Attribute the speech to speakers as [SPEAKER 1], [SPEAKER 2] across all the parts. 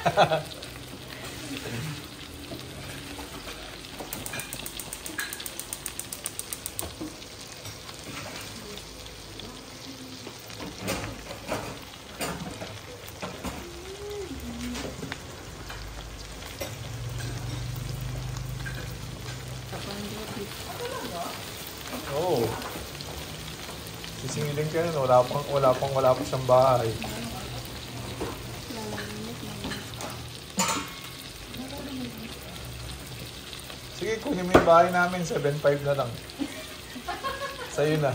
[SPEAKER 1] Oo. Sisingilin ka nun, wala pa siyang bahay. Sige, kunin mo yung bahay namin, 7.5 na lang. Sa'yo na.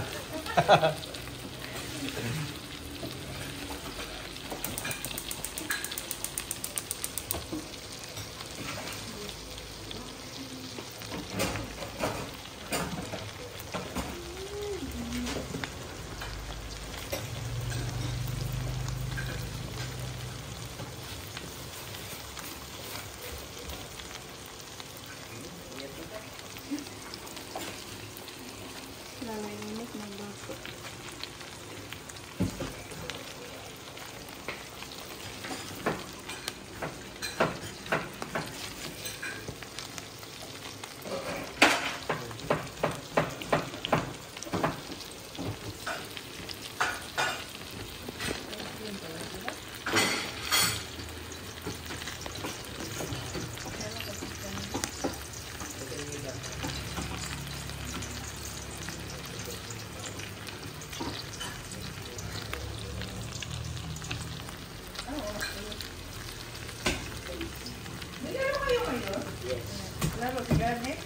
[SPEAKER 2] Lalo si Garnet.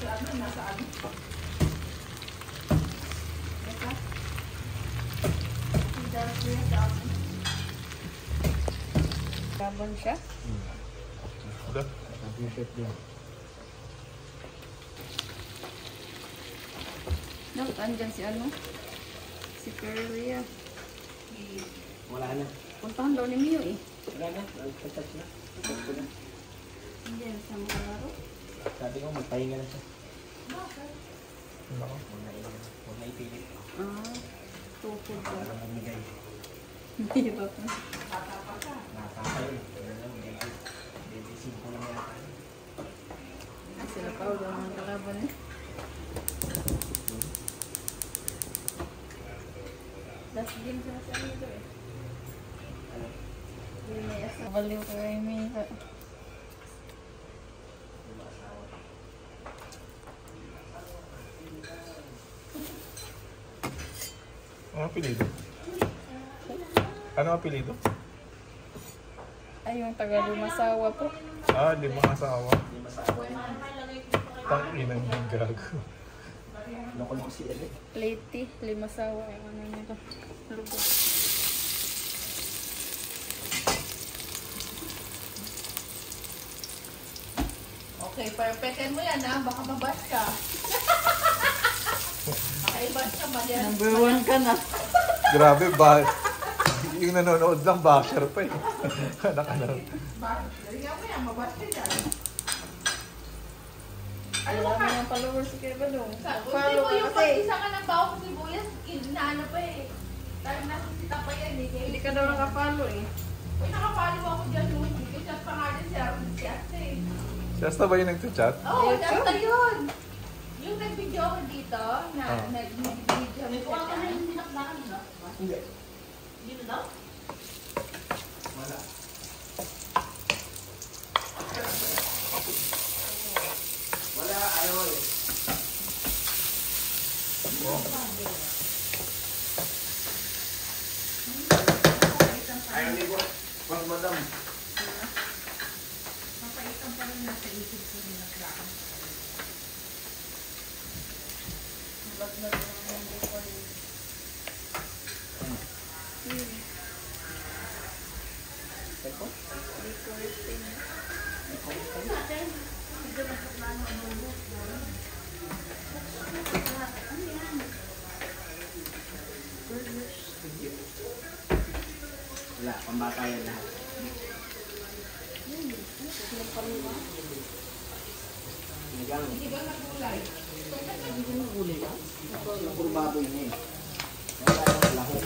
[SPEAKER 2] Saan na? Nasaan? Teka. Si Garnet. Gabon siya?
[SPEAKER 1] Udah.
[SPEAKER 2] No, andyan si ano? Si Peria.
[SPEAKER 3] Wala na.
[SPEAKER 2] Puntahan daw ni Mio eh.
[SPEAKER 3] Wala na. Nagtatouch na.
[SPEAKER 2] Hindi, sa mga laro.
[SPEAKER 3] Sabi ko, magpahinga na siya.
[SPEAKER 2] Bakit?
[SPEAKER 3] Huwag na ipilit.
[SPEAKER 2] Tukod ko.
[SPEAKER 3] Para mamigay.
[SPEAKER 2] Hirap na.
[SPEAKER 3] Nakakayo. Wala na, magigay. Baby, 5 lang yata.
[SPEAKER 2] Sila pa ulo ang kalaban eh. Last game sila sa ano ito eh. Hindi may asa. Baliw ko ay may...
[SPEAKER 1] Ano apelido? Ano apelido?
[SPEAKER 2] Ay, yung taga-lumasawa po.
[SPEAKER 1] Ah, 5 asawa. Tang-inang yung gago.
[SPEAKER 3] Lokal ko si Ele.
[SPEAKER 2] Lady, limasawa. Yung ano nito. Lugo.
[SPEAKER 4] Okay, perfectin mo yan ha. Baka mabas ka. Baka ibas ka ba yan?
[SPEAKER 2] Number 1 ka na.
[SPEAKER 1] Grabe ba? Yung nanonood lang, basher pa eh. Anak-anak.
[SPEAKER 4] Dali nga mo yan, mabas ka dyan.
[SPEAKER 2] Ano ba ka? Ang followers si Kuya Balong.
[SPEAKER 4] Hindi mo yung pag-isa ka ng bawa ko sibuyas, inaano pa eh. Dahil nasusita pa yan eh.
[SPEAKER 2] Hindi ka daw nakafollow eh.
[SPEAKER 4] Uy, nakapalo ako dyan yung chat pa nga din si Ate eh.
[SPEAKER 1] Shasta ba yung nagchat?
[SPEAKER 4] Oo,
[SPEAKER 2] Yes,
[SPEAKER 4] Shasta
[SPEAKER 2] sir.
[SPEAKER 4] yun. Yung nag-video ako dito, na
[SPEAKER 1] Ah.
[SPEAKER 4] nag-video
[SPEAKER 5] May kuha ka na
[SPEAKER 4] ako.
[SPEAKER 5] yung dinakdakan, di ba?
[SPEAKER 3] Hindi.
[SPEAKER 5] Dito daw?
[SPEAKER 3] Wala. Wala, ayaw eh. Ayaw ni ko. Wag madam.
[SPEAKER 4] Mapaitan pa rin nasa isip ko rin naglaan.
[SPEAKER 3] Eko? Wala, pambata yan lahat. Sinigang.
[SPEAKER 4] Hindi ba nagulay?
[SPEAKER 3] Puro baboy na eh. Wala tayong lahok.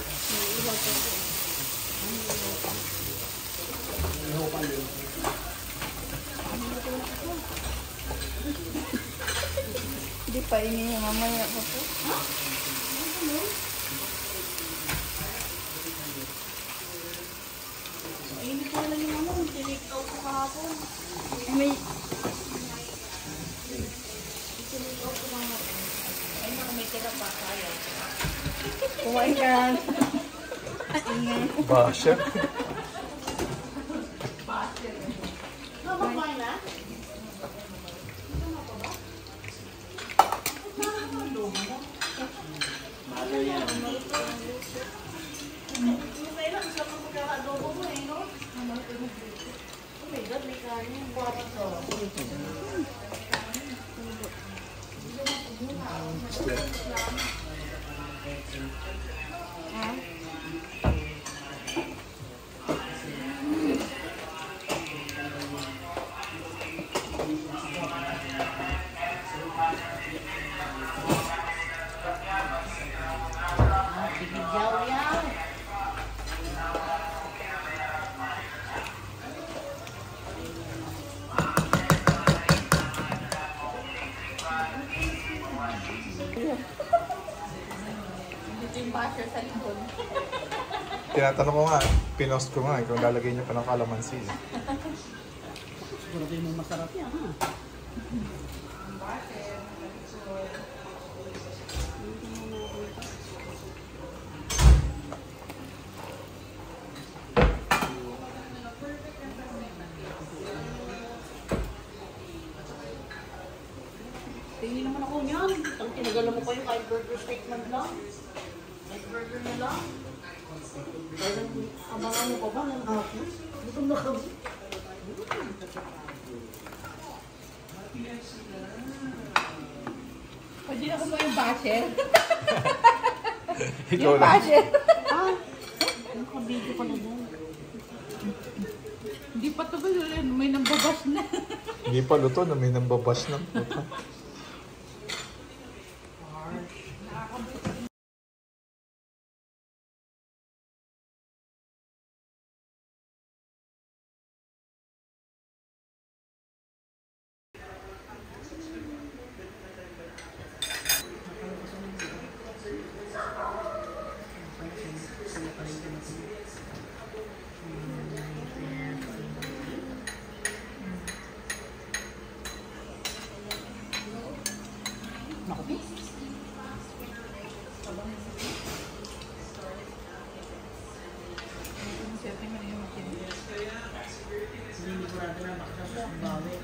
[SPEAKER 2] Paingin mamaya pa po.
[SPEAKER 5] Mainit ko lang yung ano, tinake out ko kahapon.
[SPEAKER 2] May
[SPEAKER 5] Tinake out ko lang ako. Ayun ako may tira pa, kaya.
[SPEAKER 2] kumain ka. Ingay.
[SPEAKER 1] Basher.
[SPEAKER 5] Kumain na?
[SPEAKER 3] Mother yan.
[SPEAKER 5] Okay lang, isa pang magkakadobo mo eh, no? Oh my God, may kanin. Guwapo to. Bigyaw yan.
[SPEAKER 4] Dito yung basher sa likod.
[SPEAKER 1] Tinatanong ko nga, pinost ko nga kung lalagay niyo pa ng kalamansi.
[SPEAKER 3] Siguro din mo masarap yan, ha?
[SPEAKER 5] Tingin naman ako niyan. Ang tinagalan mo kayo kahit burger steak man lang. Kahit burger na lang. Kaya abangan mo pa ba ng hapon? Gutom na kami.
[SPEAKER 4] Pwede na kumuha yung basher.
[SPEAKER 1] Ikaw
[SPEAKER 4] Yung
[SPEAKER 1] lang.
[SPEAKER 4] basher.
[SPEAKER 5] Ah, nakabidyo ka na dyan.
[SPEAKER 4] Hindi pa ito ba may nambabas na.
[SPEAKER 1] Hindi pa luto na may nambabash ng puta.
[SPEAKER 5] Naku. Hindi sigurado na makasama ang bawi.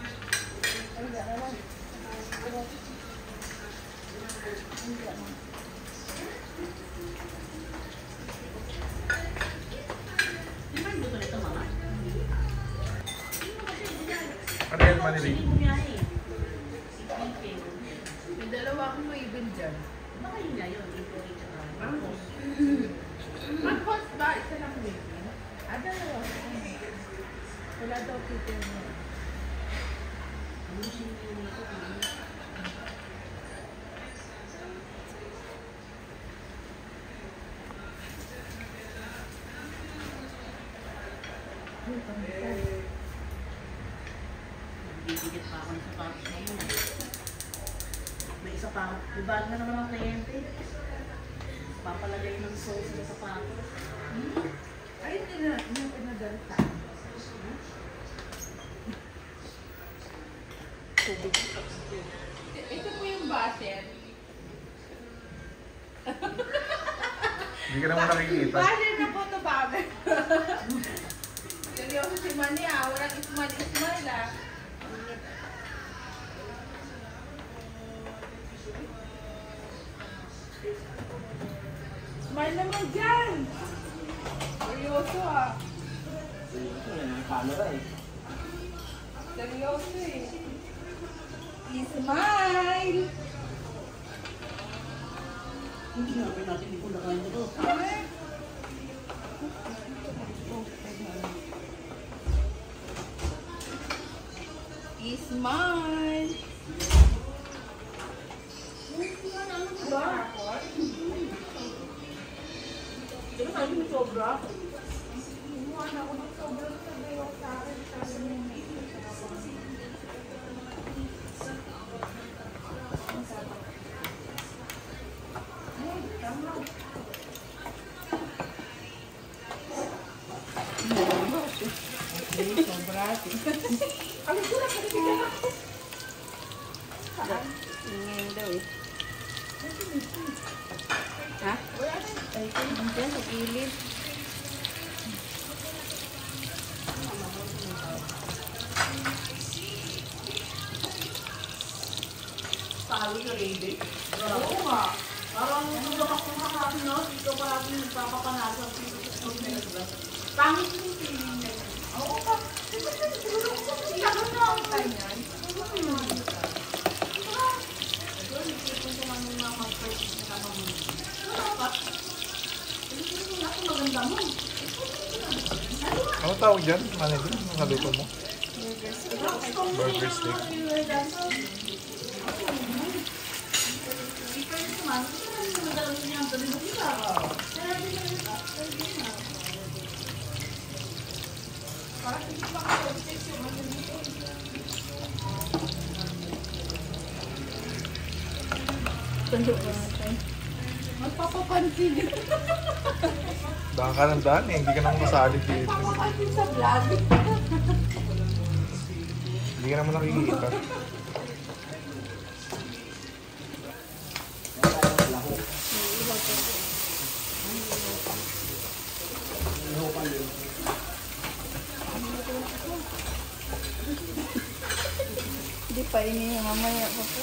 [SPEAKER 5] Di ba yung luto nito, mama?
[SPEAKER 1] Ano yan, Manili?
[SPEAKER 5] Hindi mo niya eh. Chicken.
[SPEAKER 4] May dalawa akong maibin dyan.
[SPEAKER 5] Baka yun na yun. Ito rin tsaka. Bangkos.
[SPEAKER 4] Mag-hot ba? Isa lang maibin. Ah, dalawa. Wala daw pito mo.
[SPEAKER 5] Ano siya yung nito? Bibigit pa ako ng sapatos na yun. May isa pa ako. Ibag na naman ang kliyente. Papalagay ng sauce sa sapatos.
[SPEAKER 4] Ay, hindi na pinadalta. Ito po yung basher.
[SPEAKER 1] Hindi ka naman nakikita.
[SPEAKER 4] Basher na po ito, babe. Seryoso si Manny ah. Walang ismal-ismal ah. Smile naman dyan! Seryoso ah.
[SPEAKER 3] Ito yan, ang camera eh.
[SPEAKER 4] Seryoso eh. Smile!
[SPEAKER 5] Hindi nga pa natin hindi ko nakain ito.
[SPEAKER 4] Ay! Smile!
[SPEAKER 5] Pero kaya may sobra.
[SPEAKER 4] Kumuha na ako ng sobrang sabayaw sa akin. Sabi niya may Hindi, sobra. Alam ko na, kanina ako.
[SPEAKER 2] Ngayon daw eh. Ha? Diyan sa gilid.
[SPEAKER 5] Talo na lady. Oo nga. Parang nung ako nakakapin, no? Ikaw parang nagpapapanasa. Pangit yung feeling na yun.
[SPEAKER 4] Oo pa. Siguro ko sa iyakan na ang kanya.
[SPEAKER 5] Isipin ko nga nung mag-purchase na naman mo. Maganda mo.
[SPEAKER 1] Ano tawag dyan? Manager? Ang naluto mo? Burger steak.
[SPEAKER 4] Magpapapansin.
[SPEAKER 1] Daan ka ng daan eh. Hindi ka naman masali dito.
[SPEAKER 4] Magpapapansin sa vlog.
[SPEAKER 1] Hindi ka naman nakikita.
[SPEAKER 2] Hindi pa ini mamaya pa po.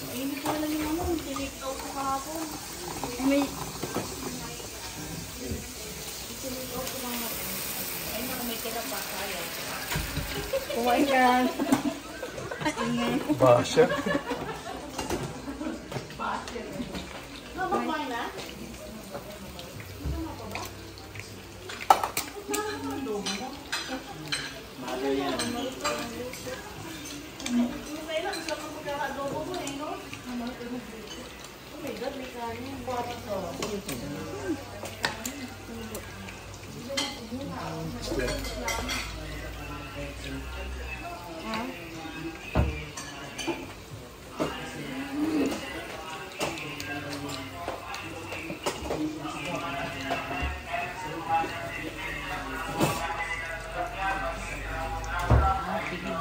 [SPEAKER 5] Ay, hindi ko alam yung ano. Tinake out ko kahapon.
[SPEAKER 2] May
[SPEAKER 5] Tinake out ko lang. Ay, may tira pa. Kaya.
[SPEAKER 2] kumain ka. Ingay.
[SPEAKER 1] Basher.
[SPEAKER 5] Mababay na?
[SPEAKER 3] Mother yan.
[SPEAKER 5] May lang sa mga pagkakadobo mo eh, no? Oh my God, may kanin. Bakit to?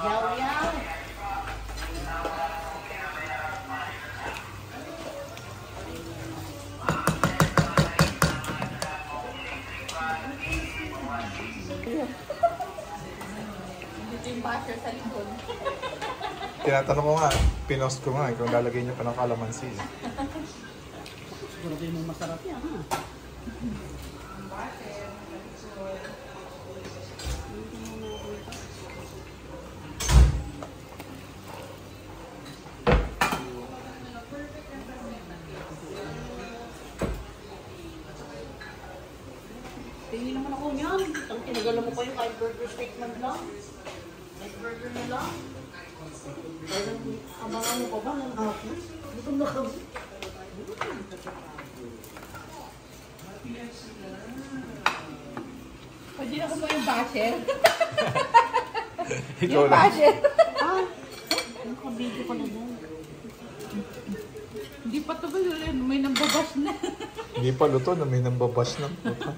[SPEAKER 5] Yaw-yaw.
[SPEAKER 4] Dito yung basher sa likod.
[SPEAKER 1] Tinatanong ko nga, pinost ko nga kung lalagay niyo pa ng kalamansi.
[SPEAKER 5] Siguro kayo mong masarap yan, ha? Tingin naman ako niyan. Ang tinagalan mo pa yung kahit burger steak man lang. Kahit burger na lang. Parang abangan mo pa ba ng hapon? Gutom na kami.
[SPEAKER 4] Pwede na ko mo yung basher.
[SPEAKER 1] Ikaw
[SPEAKER 4] Yung
[SPEAKER 1] lang.
[SPEAKER 4] basher.
[SPEAKER 5] Ah, nakabidyo ka na dyan.
[SPEAKER 4] Hindi pa ito ba yun? May nambabas na.
[SPEAKER 1] Hindi pa luto na may nambabash ng puta.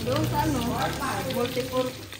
[SPEAKER 2] Doon sa ano? Multi-purpose.